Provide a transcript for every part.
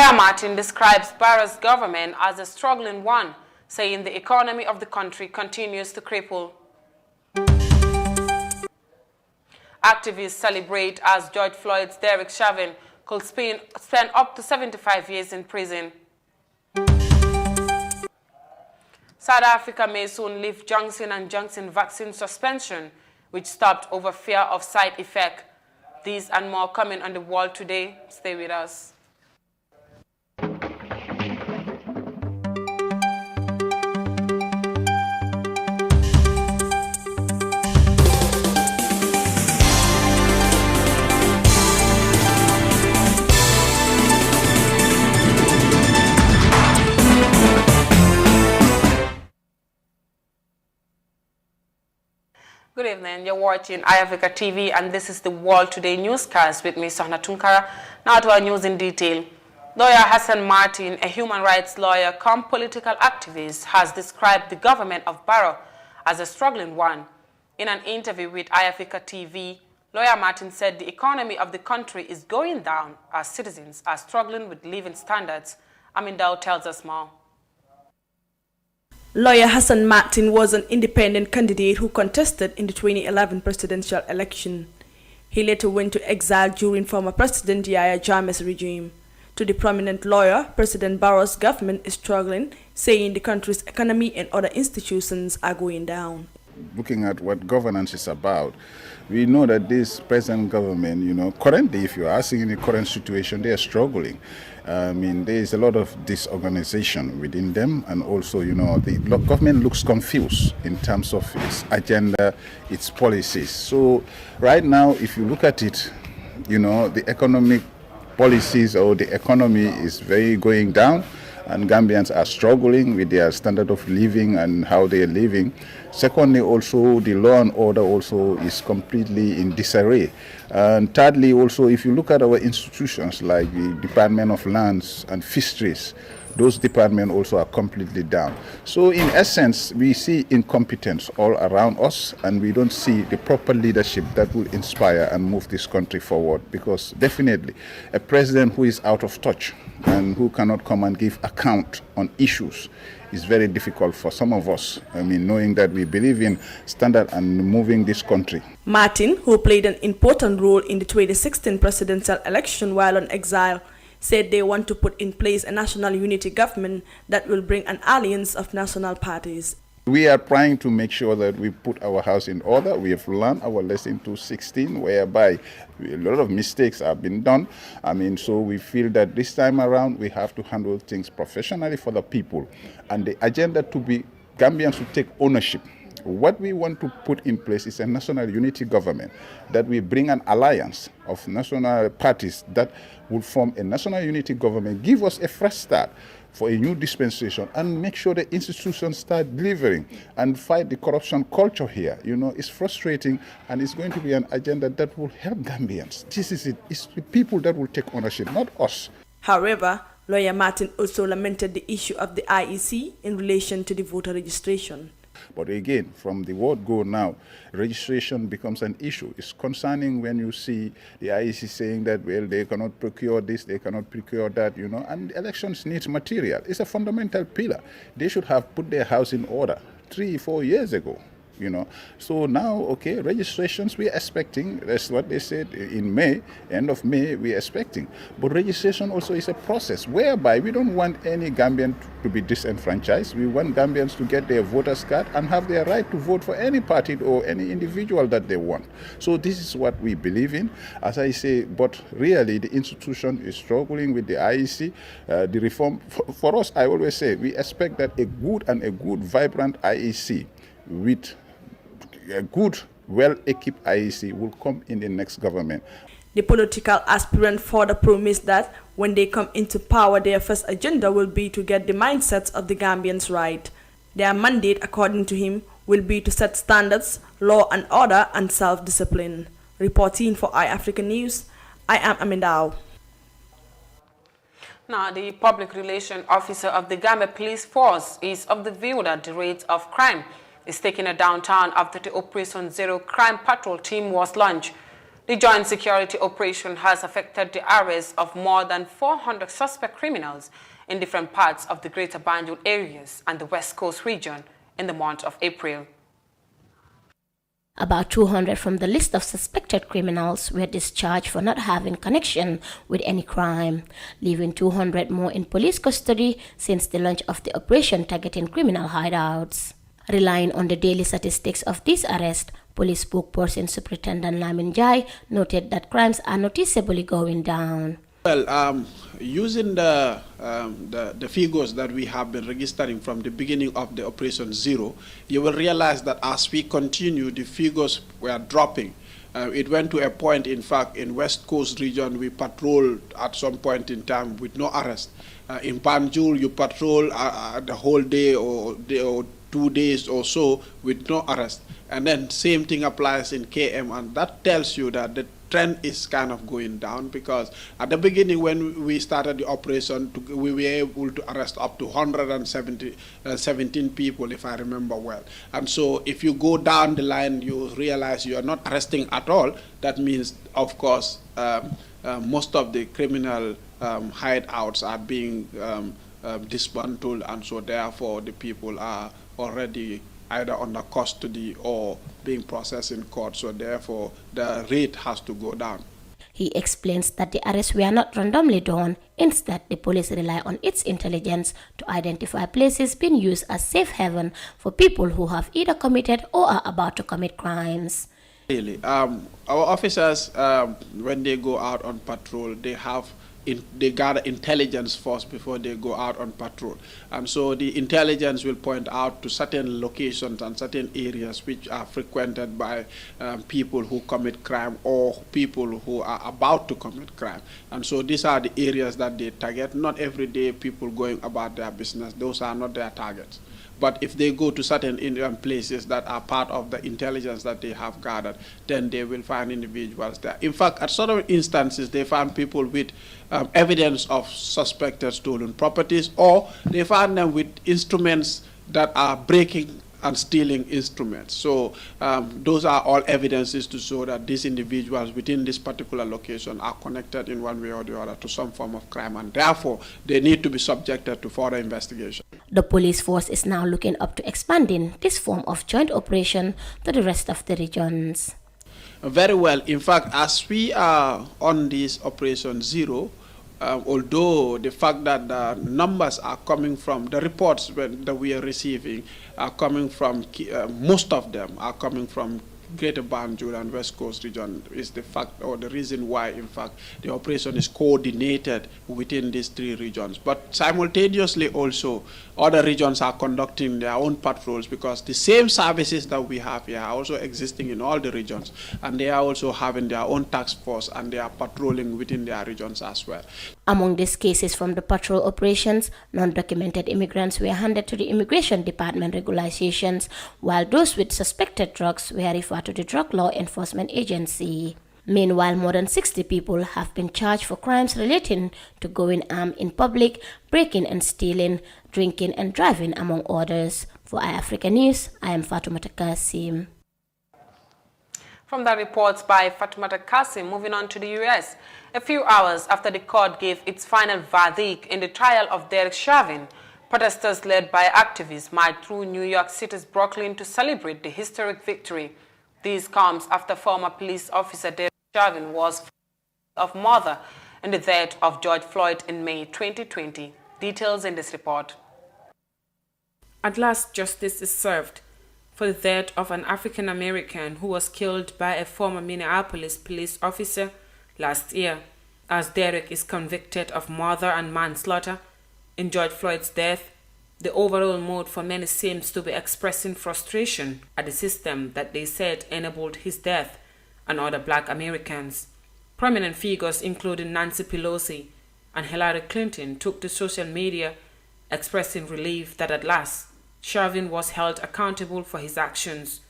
Lawyer Martin describes Barrow's government as a struggling one, saying the economy of the country continues to cripple. Activists celebrate as George Floyd's Derek Chauvin could spend up to 75 years in prison. South Africa may soon lift Johnson & Johnson vaccine suspension, which stopped over fear of side effect. These and more coming on The World Today. Stay with us. Good evening, you're watching iAfrica TV and this is the World Today newscast with me, Sohna Tunkara. Now to our news in detail. Lawyer Hassan Martin, a human rights lawyer come political activist, has described the government of Barrow as a struggling one. In an interview with iAfrica TV, Lawyer Martin said the economy of the country is going down as citizens are struggling with living standards. Amin Dao tells us more. Lawyer Hassan Martin was an independent candidate who contested in the 2011 presidential election. He later went to exile during former President Yahya Jammeh's regime. To the prominent lawyer, President Barrow's government is struggling, saying the country's economy and other institutions are going down. Looking at what governance is about, we know that this present government, currently, if you're asking in the current situation, they are struggling. I mean, there is a lot of disorganization within them, and also, the government looks confused in terms of its agenda, its policies. So right now, if you look at it, the economic policies or the economy is very going down, and Gambians are struggling with their standard of living and how they are living. Secondly, also the law and order also is completely in disarray. And thirdly, also if you look at our institutions like the Department of Lands and Fisheries, those departments also are completely down. So in essence, we see incompetence all around us, and we don't see the proper leadership that will inspire and move this country forward, because definitely a president who is out of touch and who cannot come and give account on issues is very difficult for some of us. I mean, knowing that we believe in standard and moving this country. Martin, who played an important role in the 2016 presidential election while on exile, said they want to put in place a national unity government that will bring an alliance of national parties. We are trying to make sure that we put our house in order. We have learned our lesson 2016, whereby a lot of mistakes have been done. I mean, so we feel that this time around we have to handle things professionally for the people. And the agenda to be Gambians to take ownership. What we want to put in place is a national unity government that will bring an alliance of national parties that will form a national unity government, give us a fresh start for a new dispensation, and make sure the institutions start delivering and fight the corruption culture here. It's frustrating, and it's going to be an agenda that will help Gambians. This is it. It's the people that will take ownership, not us. However, Lawyer Martin also lamented the issue of the IEC in relation to the voter registration. But again, from the word go now, registration becomes an issue. It's concerning when you see the IEC saying that, well, they cannot procure this, they cannot procure that, and elections need material. It's a fundamental pillar. They should have put their house in order 3-4 years ago. So now, okay, registrations we're expecting, that's what they said in May, end of May we're expecting. But registration also is a process whereby we don't want any Gambian to be disenfranchised. We want Gambians to get their voters card and have their right to vote for any party or any individual that they want. So this is what we believe in, as I say, but really the institution is struggling with the IEC, the reform. For us, I always say, we expect that a good, vibrant IEC with a good, well-equipped IEC will come in the next government. The political aspirant further promised that when they come into power, their first agenda will be to get the mindsets of the Gambians right. Their mandate, according to him, will be to set standards, law and order, and self-discipline. Reporting for iAfrica News, I am Amindao. Now, the public relations officer of the Gambia Police Force is of the view that the rate of crime is taking a downturn after the Operation Zero Crime Patrol team was launched. The joint security operation has affected the arrest of more than 400 suspect criminals in different parts of the Greater Banjul areas and the West Coast region in the month of April. About 200 from the list of suspected criminals were discharged for not having connection with any crime, leaving 200 more in police custody since the launch of the operation targeting criminal hideouts. Relying on the daily statistics of these arrests, police spokesperson Superintendent Lamin Jai noted that crimes are noticeably going down. Well, using the figures that we have been registering from the beginning of the Operation Zero, you will realize that as we continue, the figures were dropping. It went to a point, in fact, in West Coast region, we patrolled at some point in time with no arrest. In Banjul, you patrol the whole day or 2 days or so with no arrest. And then same thing applies in KM, and that tells you that the trend is kind of going down, because at the beginning when we started the operation, we were able to arrest up to 117 people, if I remember well. And so if you go down the line, you realize you are not arresting at all. That means, of course, most of the criminal hideouts are being dismantled, and so therefore the people are already either under custody or being processed in court, so therefore the rate has to go down. He explains that the arrests were not randomly done. Instead, the police rely on its intelligence to identify places being used as safe haven for people who have either committed or are about to commit crimes. Really, our officers, when they go out on patrol, they gather intelligence first before they go out on patrol. And so the intelligence will point out to certain locations and certain areas which are frequented by people who commit crime or people who are about to commit crime. And so these are the areas that they target. Not every day people going about their business. Those are not their targets. But if they go to certain Indian places that are part of the intelligence that they have gathered, then they will find individuals there. In fact, at certain instances, they found people with evidence of suspected stolen properties, or they found them with instruments that are breaking and stealing instruments. So those are all evidences to show that these individuals within this particular location are connected in one way or the other to some form of crime, and therefore they need to be subjected to further investigation. The police force is now looking up to expanding this form of joint operation to the rest of the regions. Very well. In fact, as we are on this Operation Zero, although the fact that the numbers are coming from, the reports that we are receiving are coming from, most of them are coming from Greater Banjul and West Coast region, is the fact or the reason why, in fact, the operation is coordinated within these three regions. But simultaneously also, other regions are conducting their own patrols, because the same services that we have here are also existing in all the regions, and they are also having their own task force, and they are patrolling within their regions as well. Among these cases from the patrol operations, non-documented immigrants were handed to the Immigration Department regularizations, while those with suspected drugs were referred to the Drug Law Enforcement Agency. Meanwhile, more than 60 people have been charged for crimes relating to going armed in public, breaking and stealing, drinking and driving, among others. For iAfrica News, I am Fatoumata Kasim. From the reports by Fatoumata Kasim, moving on to the U.S. A few hours after the court gave its final verdict in the trial of Derek Chauvin, protesters led by activists marched through New York City's Brooklyn to celebrate the historic victory. This comes after former police officer Derek Chauvin was of murder in the death of George Floyd in May 2020. Details in this report. At last, justice is served for the death of an African American who was killed by a former Minneapolis police officer last year, as Derek is convicted of murder and manslaughter in George Floyd's death. The overall mood for many seems to be expressing frustration at the system that they said enabled his death and other Black Americans. Prominent figures including Nancy Pelosi and Hillary Clinton took to social media expressing relief that at last Chauvin was held accountable for his actions.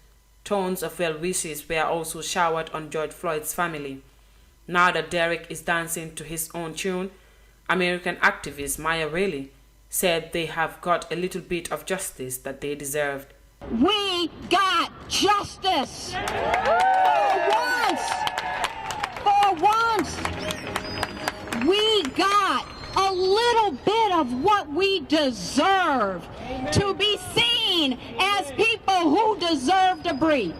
Tones of well wishes were also showered on George Floyd's family. Now that Derek is dancing to his own tune, American activist Maya Riley said they have got a little bit of justice that they deserved. We got justice for once. of what we deserve, to be seen as people who deserve to breathe.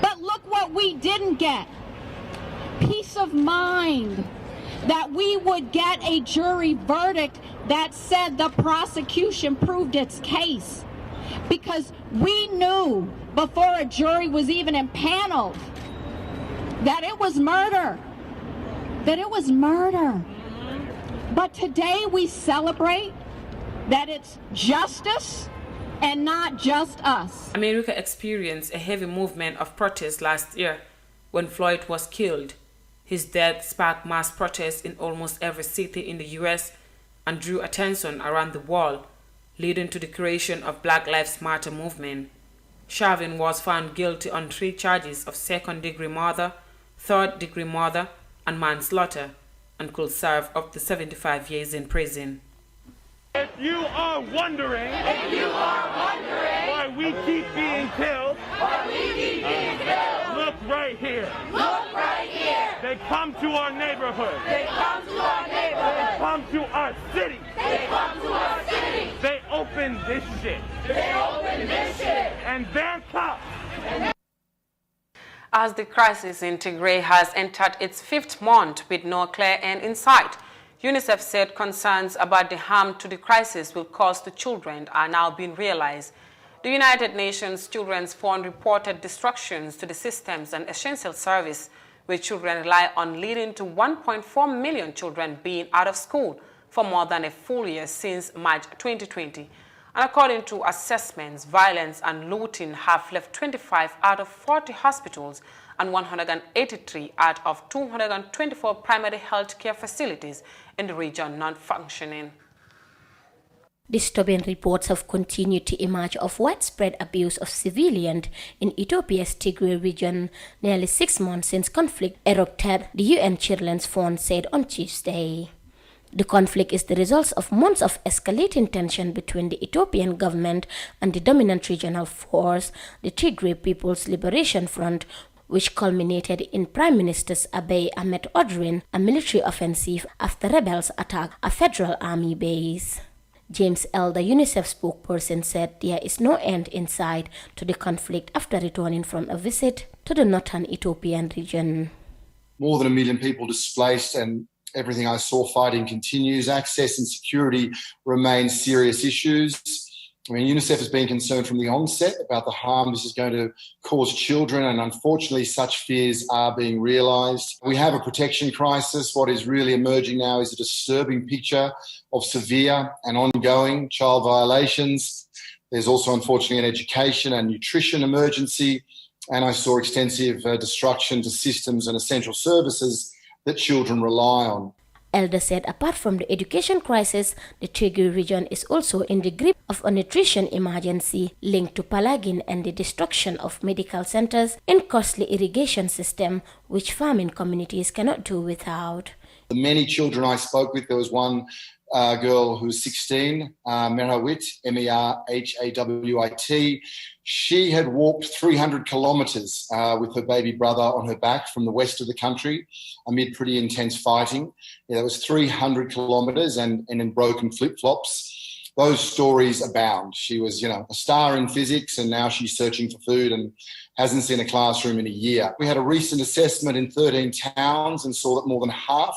But look what we didn't get. Peace of mind, that we would get a jury verdict that said the prosecution proved its case. Because we knew before a jury was even impaneled that it was murder. But today we celebrate that it's justice and not just us. America experienced a heavy movement of protest last year when Floyd was killed. His death sparked mass protests in almost every city in the U.S. and drew attention around the world, leading to the creation of Black Lives Matter movement. Chauvin was found guilty on 3 charges of second-degree murder, third-degree murder, and manslaughter, and could serve up to 75 years in prison. If you are wondering why we keep being killed, look right here. They come to our neighborhood. They come to our city. They open this shit. And they're tough. As the crisis in Tigray has entered its 5th month with no clear end in sight, UNICEF said concerns about the harm to the crisis will cause to children are now being realized. The United Nations Children's Fund reported destructions to the systems and essential service which children rely on, leading to 1.4 million children being out of school for more than a full year since March 2020. And according to assessments, violence and looting have left 25 out of 40 hospitals and 183 out of 224 primary health care facilities in the region non-functioning. Disturbing reports have continued to emerge of widespread abuse of civilians in Ethiopia's Tigray region, nearly 6 months since conflict erupted, the UN Children's Fund said on Tuesday. The conflict is the result of months of escalating tension between the Ethiopian government and the dominant regional force, the Tigray People's Liberation Front, which culminated in Prime Minister Abiy Ahmed ordering a military offensive after rebels attacked a federal army base. James Elder, UNICEF spokesperson, said there is no end in sight to the conflict after returning from a visit to the northern Ethiopian region. More than 1 million people displaced, and everything I saw fighting continues. Access and security remain serious issues. UNICEF has been concerned from the onset about the harm this is going to cause children, and unfortunately such fears are being realised. We have a protection crisis. What is really emerging now is a disturbing picture of severe and ongoing child violations. There's also, unfortunately, an education and nutrition emergency, and I saw extensive destruction to systems and essential services that children rely on. Elder said apart from the education crisis, the Tigray region is also in the grip of a nutrition emergency linked to Palagin and the destruction of medical centers and costly irrigation system, which farming communities cannot do without. The many children I spoke with, there was one girl who was 16, Merhawit, Merhawit. She had walked 300 kilometres with her baby brother on her back from the west of the country amid pretty intense fighting. That was 300 kilometres and in broken flip-flops. Those stories abound. She was, a star in physics, and now she's searching for food and hasn't seen a classroom in a year. We had a recent assessment in 13 towns and saw that more than half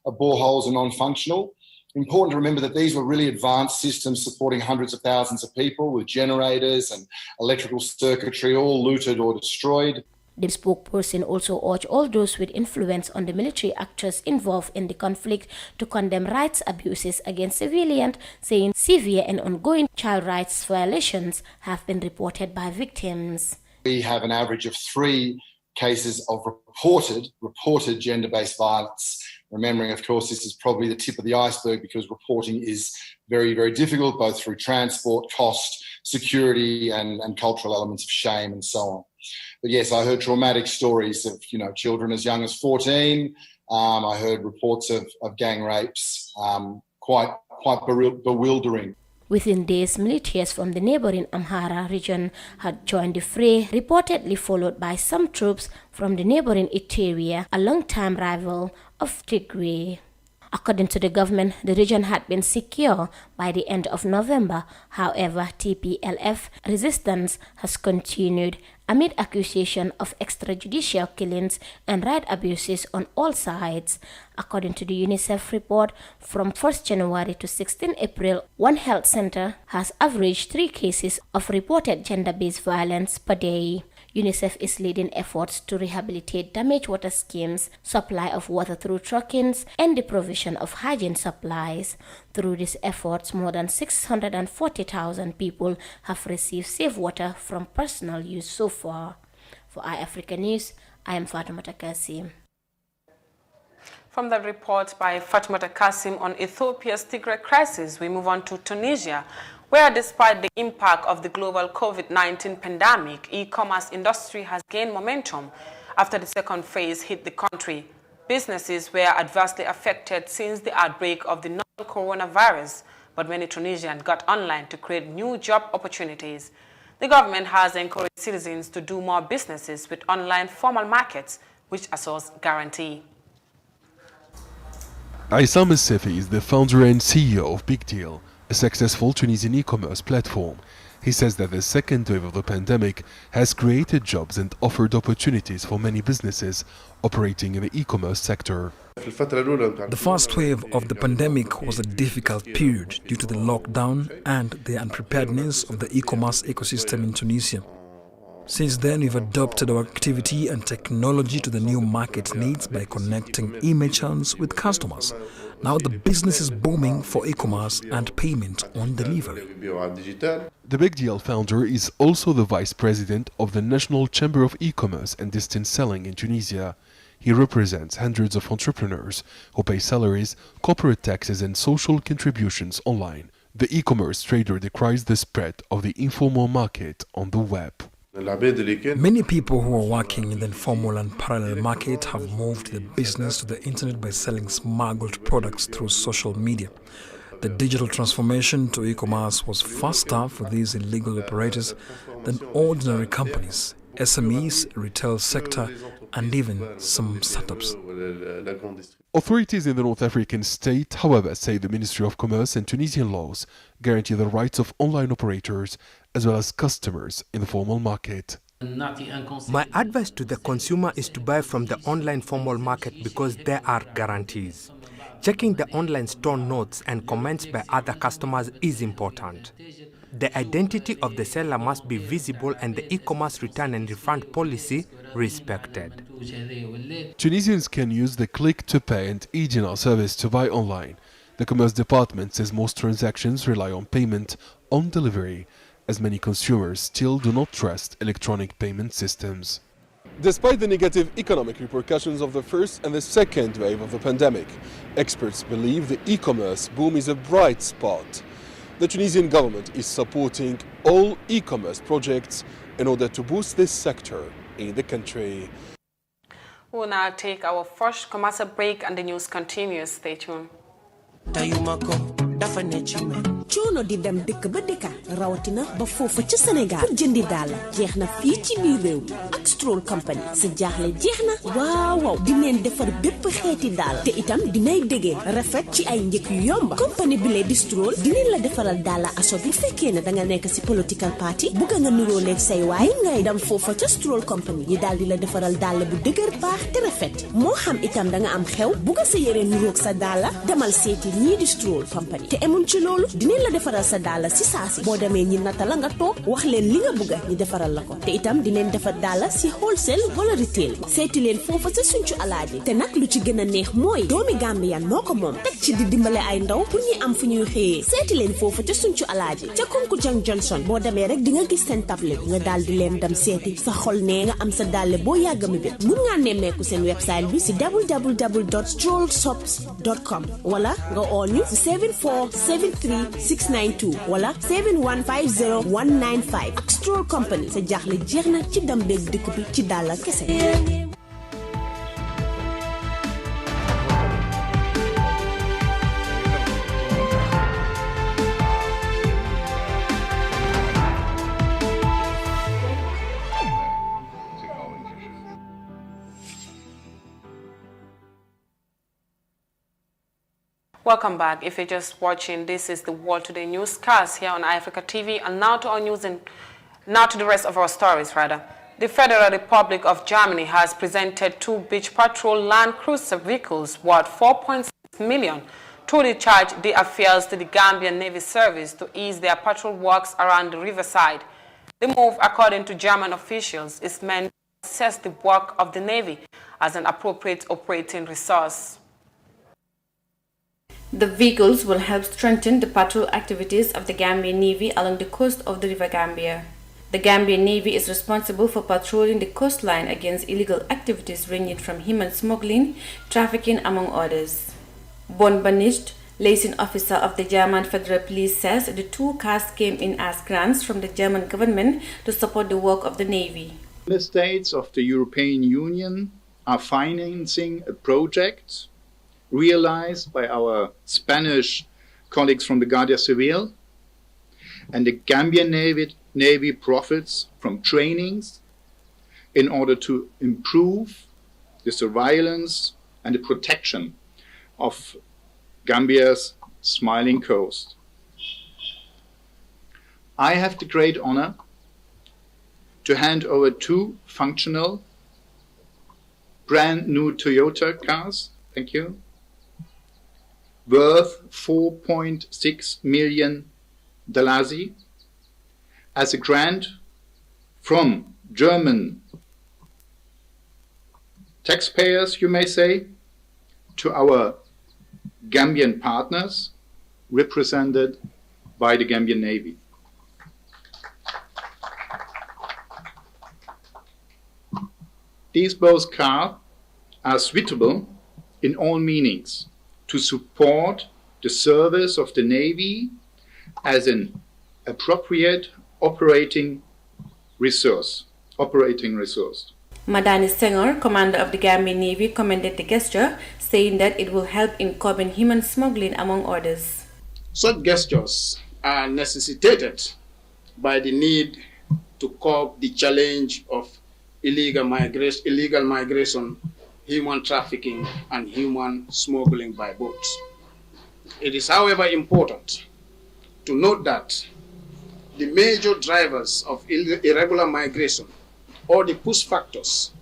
of boreholes are non-functional. Important to remember that these were really advanced systems supporting hundreds of thousands of people with generators and electrical circuitry all looted or destroyed. The spokesperson also urged all those with influence on the military actors involved in the conflict to condemn rights abuses against civilians, saying severe and ongoing child rights violations have been reported by victims. We have an average of 3 cases of reported gender-based violence. Remembering, of course, this is probably the tip of the iceberg because reporting is very, very difficult, both through transport, cost, security, and cultural elements of shame and so on. But yes, I heard traumatic stories of, children as young as 14. I heard reports of gang rapes, quite bewildering. Within days, militias from the neighboring Amhara region had joined the fray, reportedly followed by some troops from the neighboring Eritrea, a long-time rival of Tigray. According to the government, the region had been secure by the end of November. However, TPLF resistance has continued amid accusation of extrajudicial killings and right abuses on all sides. According to the UNICEF report, from 1st January to 16 April, one health center has averaged 3 cases of reported gender-based violence per day. UNICEF is leading efforts to rehabilitate damaged water schemes, supply of water through truckings, and the provision of hygiene supplies. Through these efforts, more than 640,000 people have received safe water from personal use so far. For iAfrica News, I am Fatoumata Kassim. From the report by Fatoumata Kassim on Ethiopia's Tigray crisis, we move on to Tunisia, where despite the impact of the global COVID-19 pandemic, e-commerce industry has gained momentum after the second phase hit the country. Businesses were adversely affected since the outbreak of the novel coronavirus, but many Tunisians got online to create new job opportunities. The government has encouraged citizens to do more businesses with online formal markets, which ASOS guarantee. Aissam Sefi is the founder and CEO of Big Deal, a successful Tunisian e-commerce platform. He says that the second wave of the pandemic has created jobs and offered opportunities for many businesses operating in the e-commerce sector. The first wave of the pandemic was a difficult period due to the lockdown and the unpreparedness of the e-commerce ecosystem in Tunisia. Since then, we've adopted our activity and technology to the new market needs by connecting e-merchants with customers. Now the business is booming for e-commerce and payment on delivery. The Big Deal founder is also the vice president of the National Chamber of E-commerce and Distance Selling in Tunisia. He represents hundreds of entrepreneurs who pay salaries, corporate taxes and social contributions online. The e-commerce trader decries the spread of the informal market on the web. Many people who are working in the informal and parallel market have moved the business to the internet by selling smuggled products through social media. The digital transformation to e-commerce was faster for these illegal operators than ordinary companies, SMEs, retail sector, and even some startups. Authorities in the North African state, however, say the Ministry of Commerce and Tunisian laws guarantee the rights of online operators as well as customers in the formal market. My advice to the consumer is to buy from the online formal market because there are guarantees. Checking the online store notes and comments by other customers is important. The identity of the seller must be visible and the e-commerce return and refund policy respected. Tunisians can use the Click to Pay and e-dinar service to buy online. The Commerce Department says most transactions rely on payment on delivery, as many consumers still do not trust electronic payment systems. Despite the negative economic repercussions of the first and the second wave of the pandemic, experts believe the e-commerce boom is a bright spot. The Tunisian government is supporting all e-commerce projects in order to boost this sector in the country. We'll now take our first commercial break and the news continues. Stay tuned. coono di dem dëkk ba dëkka rawatina ba foofa ca Sénégal pour jëndi daal jeex na fii ci biir réew mi ak Stroll Company sa jaaxle jeex na waaw dineen defar bépp xeeti daal te itam dinay déggee rafet ci ay njëkk yu yomb compagnie bi lee di Stroll dineen la defaral daal aso bi fekkee ne danga nekk ci political party bugga nga niroo leeg say waay ngay dem foofa ca Stroll Company ñi daal di la defaral daal bu dëgër baax te rafet moo xam itam danga am xew bugga sa yére niroog sa daal demal seeti ñii di Stroll Company te emuñ ci loolu dineen la defaral sa daal si saasi boo demee ñi nata la nga toog wax leen li nga bëgga ñi defaral la ko te itam dineen defar daal si wholesale wala retail seeti leen foofa sa Suncu Alaaji te nag lu ci gën a neex mooy doomi Gambian moo ko moom teg ci di dimbale ay ndaw pour ñi am fu ñuy xëyee seeti leen foofa ca Suncu Alaaji ca Kunkujang Johnson boo demee rek di nga gis seen table nga daal di leen dem seeti sa xol nee nga am sa daal boo yàgg mi bét mun ngaa nemmeeku seen website bi si www.strollshops.com wala nga oo ñu si 7473692 wala 7150195 ak Stroll Company sa jaaxle jeex na ci dem beeg dëkk bi ci daal kese. Welcome back. If you're just watching, this is the World Today newscast here on iAfrica TV, and now to our news and now to the rest of our stories, rather. The Federal Republic of Germany has presented 2 beach patrol Land Cruiser vehicles worth 4.6 million to discharge the affairs to the Gambian Navy Service to ease their patrol works around the riverside. The move, according to German officials, is meant to assess the work of the Navy as an appropriate operating resource. The vehicles will help strengthen the patrol activities of the Gambian Navy along the coast of the River Gambia. The Gambian Navy is responsible for patrolling the coastline against illegal activities ranging from human smuggling, trafficking, among others. Bon Banisht, liaison officer of the German Federal Police, says the 2 cars came in as grants from the German government to support the work of the Navy. The states of the European Union are financing a project realized by our Spanish colleagues from the Guardia Civil, and the Gambian Navy profits from trainings in order to improve the surveillance and the protection of Gambia's smiling coast. I have the great honor to hand over 2 functional brand new Toyota cars, thank you, worth 4.6 million Dalasi as a grant from German taxpayers, you may say, to our Gambian partners represented by the Gambian Navy. These both cars are suitable in all meanings to support the service of the Navy as an appropriate operating resource. Madani Senghor, commander of the Gambian Navy, commended the gesture, saying that it will help in curbing human smuggling, among others. Such gestures are necessitated by the need to curb the challenge of illegal migration, human trafficking, and human smuggling by boats. It is, however, important to note that the major drivers of irregular migration, or the push factors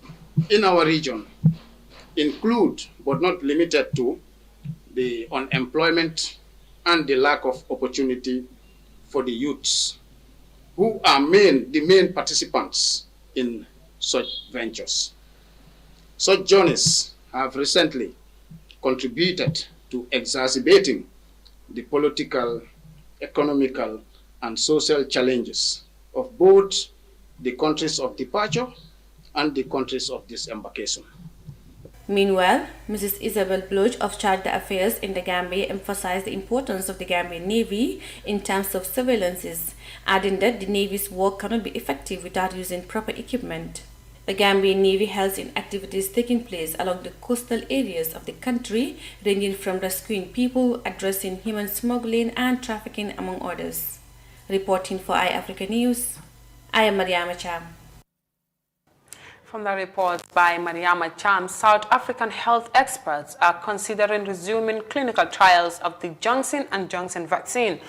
in our region, include, but not limited to, the unemployment and the lack of opportunity for the youths, who are the main participants in such ventures. Such journeys have recently contributed to exacerbating the political, economical, and social challenges of both the countries of departure and the countries of disembarkation. Meanwhile, Mrs. Isabel Bloch of Charge d'Affaires in the Gambia emphasized the importance of the Gambian Navy in terms of surveillances, adding that the Navy's work cannot be effective without using proper equipment. The Gambian Navy helps in activities taking place along the coastal areas of the country, ranging from rescuing people, addressing human smuggling and trafficking, among others. Reporting for iAfrica News, I am Mariama Cham. From the report by Mariama Cham, South African health experts are considering resuming clinical trials of the Johnson & Johnson vaccine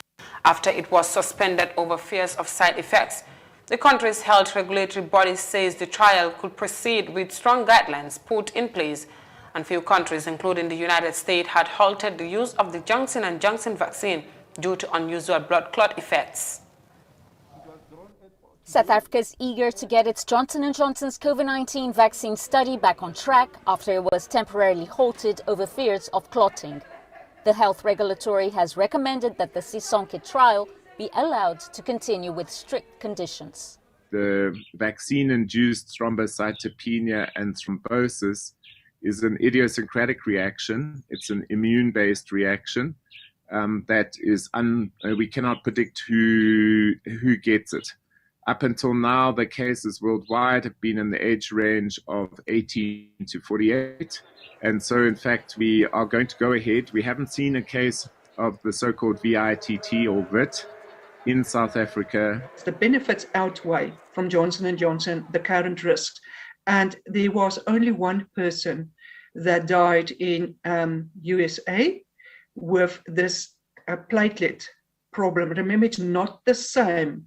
after it was suspended over fears of side effects. The country's health regulatory body says the trial could proceed with strong guidelines put in place, and few countries, including the United States, had halted the use of the Johnson & Johnson vaccine due to unusual blood clot effects. South Africa is eager to get its Johnson & Johnson's COVID-19 vaccine study back on track after it was temporarily halted over fears of clotting. The health regulatory has recommended that the Sisonke trial be allowed to continue with strict conditions. The vaccine-induced thrombocytopenia and thrombosis is an idiosyncratic reaction. It's an immune-based reaction that is we cannot predict who gets it. Up until now, the cases worldwide have been in the age range of 18 to 48. And so, in fact, we are going to go ahead. We haven't seen a case of the so-called VITT or VIT in South Africa. The benefits outweigh from Johnson & Johnson the current risks. And there was only one person that died in USA with this platelet problem. Remember, it's not the same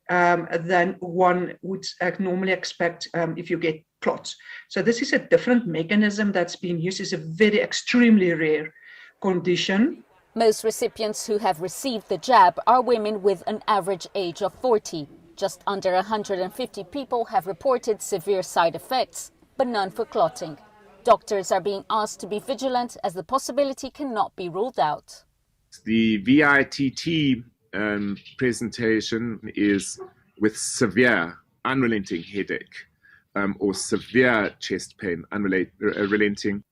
than one would normally expect if you get clots. So this is a different mechanism that's being used. It's a very extremely rare condition. Most recipients who have received the jab are women with an average age of 40. Just under 150 people have reported severe side effects, but none for clotting. Doctors are being asked to be vigilant as the possibility cannot be ruled out. The VITT presentation is with severe, unrelenting headache, or severe chest pain, unrelenting,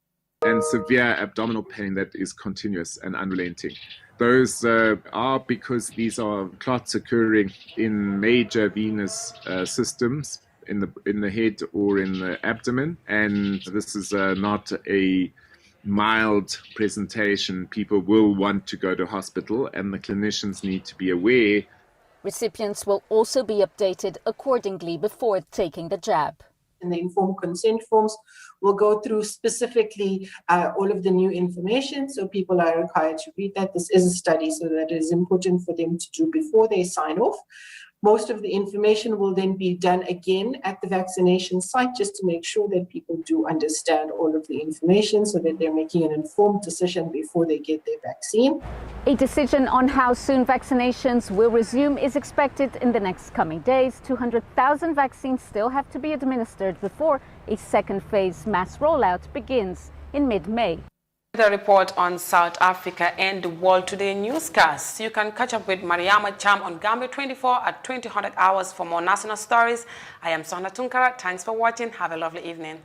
and severe abdominal pain that is continuous and unrelenting. Those are because these are clots occurring in major venous systems in the head or in the abdomen, and this is not a mild presentation. People will want to go to hospital, and the clinicians need to be aware. Recipients will also be updated accordingly before taking the jab. And the informed consent forms will go through specifically all of the new information. So people are required to read that. This is a study, so that it is important for them to do before they sign off. Most of the information will then be done again at the vaccination site just to make sure that people do understand all of the information so that they're making an informed decision before they get their vaccine. A decision on how soon vaccinations will resume is expected in the next coming days. 200,000 vaccines still have to be administered before a second phase mass rollout begins in mid-May. The report on South Africa and the World Today newscast. You can catch up with Mariama Cham on Gambia 24 at 2000 hours for more national stories. I am Sohna Tunkara. Thanks for watching. Have a lovely evening.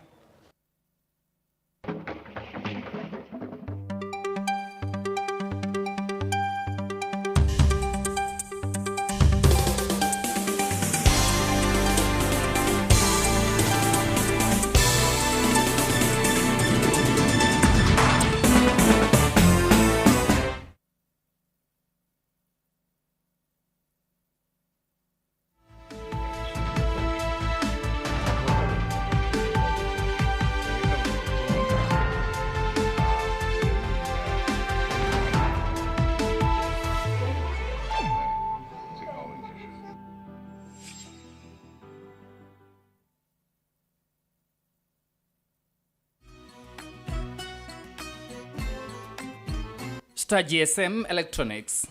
Star GSM Electronics.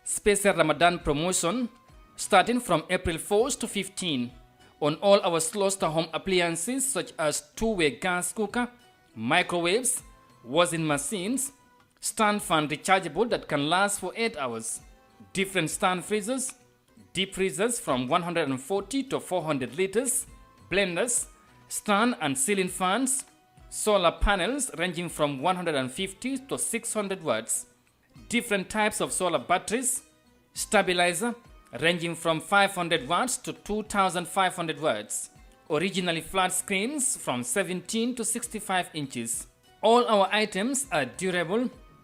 Special Ramadan promotion starting from April 4th to 15 on all our Sloster home appliances such as two-way gas cooker, microwaves, washing machines, stand fan rechargeable that can last for 8 hours, different stand freezers, deep freezers from 140 to 400 liters, blenders, stand and ceiling fans, solar panels ranging from 150 to 600 watts, different types of solar batteries, stabilizer ranging from 500 watts to 2500 watts, originally flat screens from 17 to 65 inches. All our items are durable,